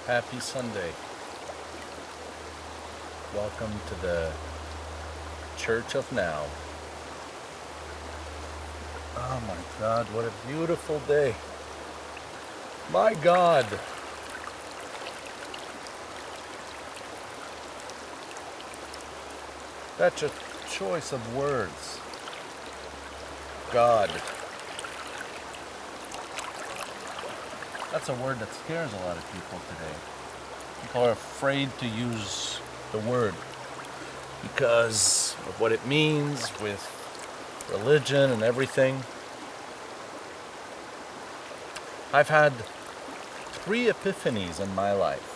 Happy Sunday. Welcome to the Church of Now. Oh my God, what a beautiful day. My God. That's a choice of words. God. That's a word that scares a lot of people today. People are afraid to use the word because of what it means with religion and everything. I've had 3 epiphanies in my life.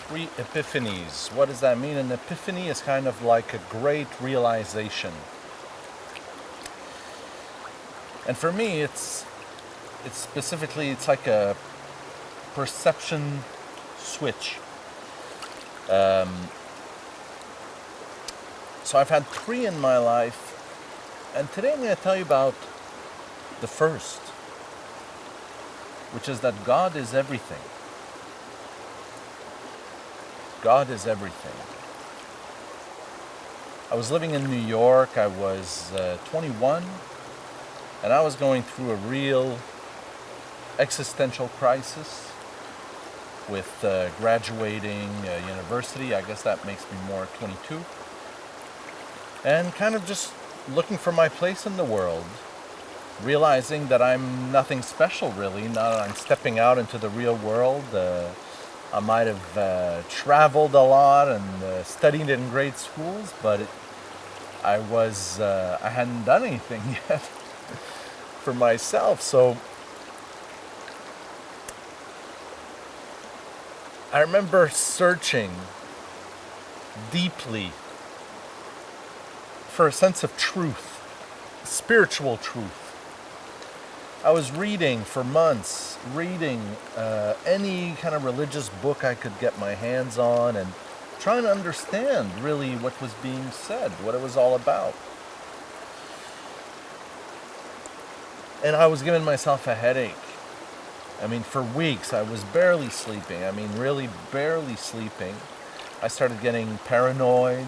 3 epiphanies. What does that mean? An epiphany is kind of like a great realization. And for me, it's like a perception switch. So I've had 3 in my life, and today I'm going to tell you about the first, which is that God is everything. God is everything. I was living in New York. I was 21, and I was going through a real existential crisis with graduating university. I guess that makes me more 22. And kind of just looking for my place in the world, realizing that I'm nothing special really. Now that I'm stepping out into the real world. I might have traveled a lot and studied in great schools, but I hadn't done anything yet for myself. So I remember searching deeply for a sense of truth, spiritual truth. I was reading for months, any kind of religious book I could get my hands on and trying to understand really what was being said, what it was all about. And I was giving myself a headache. I mean, for weeks I was barely sleeping. I mean, really barely sleeping. I started getting paranoid,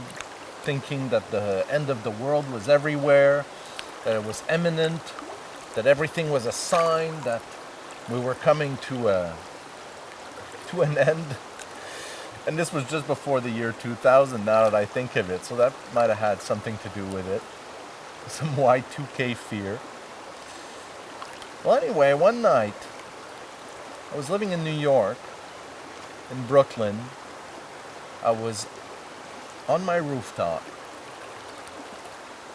thinking that the end of the world was everywhere, that it was imminent, that everything was a sign that we were coming to an end. And this was just before the year 2000, now that I think of it. So that might have had something to do with it. Some Y2K fear. Well, anyway, one night, I was living in New York, in Brooklyn. I was on my rooftop,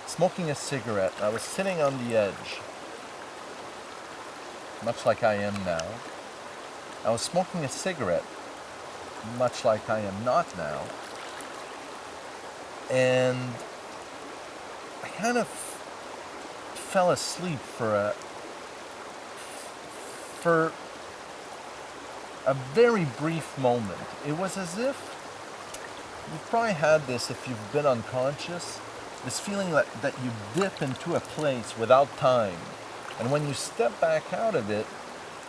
smoking a cigarette. I was sitting on the edge, much like I am now. I was smoking a cigarette, much like I am not now. And I kind of fell asleep for a very brief moment. It was as if, you've probably had this if you've been unconscious, this feeling that you dip into a place without time. And when you step back out of it,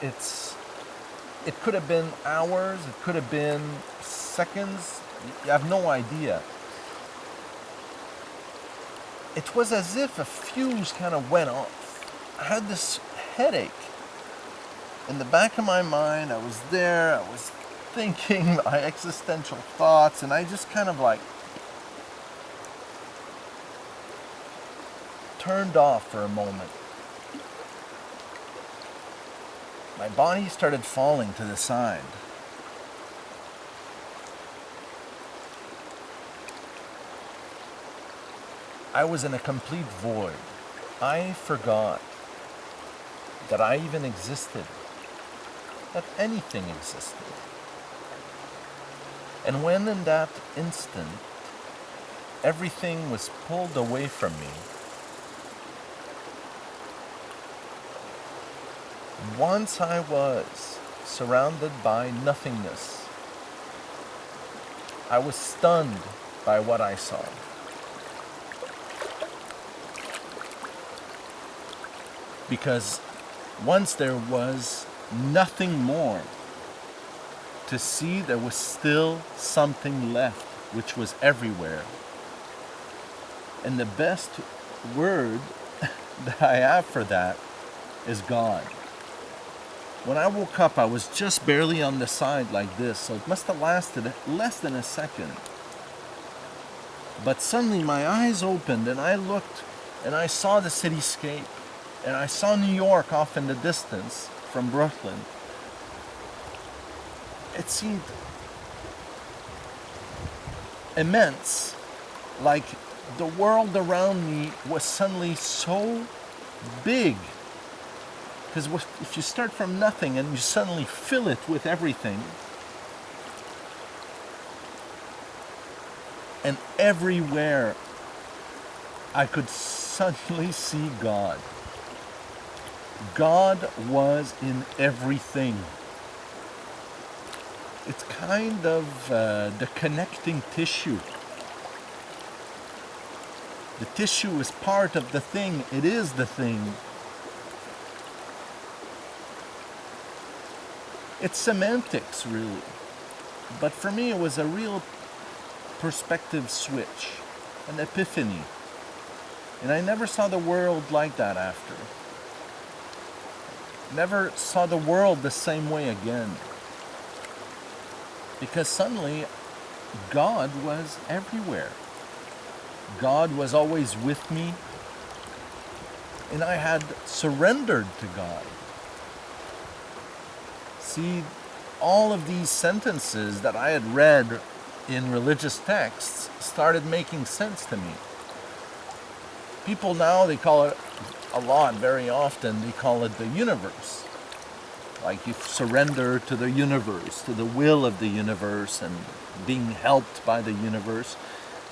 it could have been hours, it could have been seconds, you have no idea. It was as if a fuse kind of went off. I had this headache. In the back of my mind, I was there, I was thinking my existential thoughts, and I just kind of like turned off for a moment. My body started falling to the side. I was in a complete void. I forgot that I even existed, that anything existed. And when in that instant, everything was pulled away from me, once I was surrounded by nothingness, I was stunned by what I saw. Because once there was nothing more to see there was still something left, which was everywhere. And the best word that I have for that is God. When I woke up, I was just barely on the side like this, so it must have lasted less than a second. But suddenly my eyes opened and I looked and I saw the cityscape and I saw New York off in the distance from Brooklyn. It seemed immense, like the world around me was suddenly so big. Because if you start from nothing and you suddenly fill it with everything, and everywhere I could suddenly see God. God was in everything. It's kind of the connecting tissue. The tissue is part of the thing. It is the thing. It's semantics, really. But for me, it was a real perspective switch, an epiphany. And I never saw the world like that after. Never saw the world the same way again. Because suddenly, God was everywhere. God was always with me. And I had surrendered to God. See, all of these sentences that I had read in religious texts started making sense to me. People now, they call it a lot, very often, they call it the universe. Like you surrender to the universe, to the will of the universe, and being helped by the universe.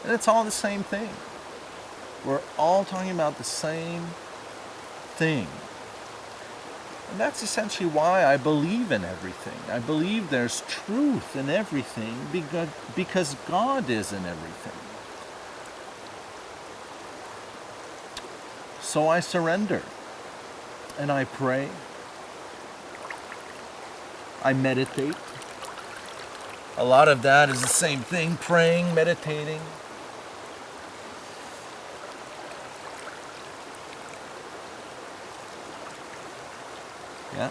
And it's all the same thing. We're all talking about the same thing. And that's essentially why I believe in everything. I believe there's truth in everything because God is in everything. So I surrender and I pray. I meditate. A lot of that is the same thing, praying, meditating. Yeah.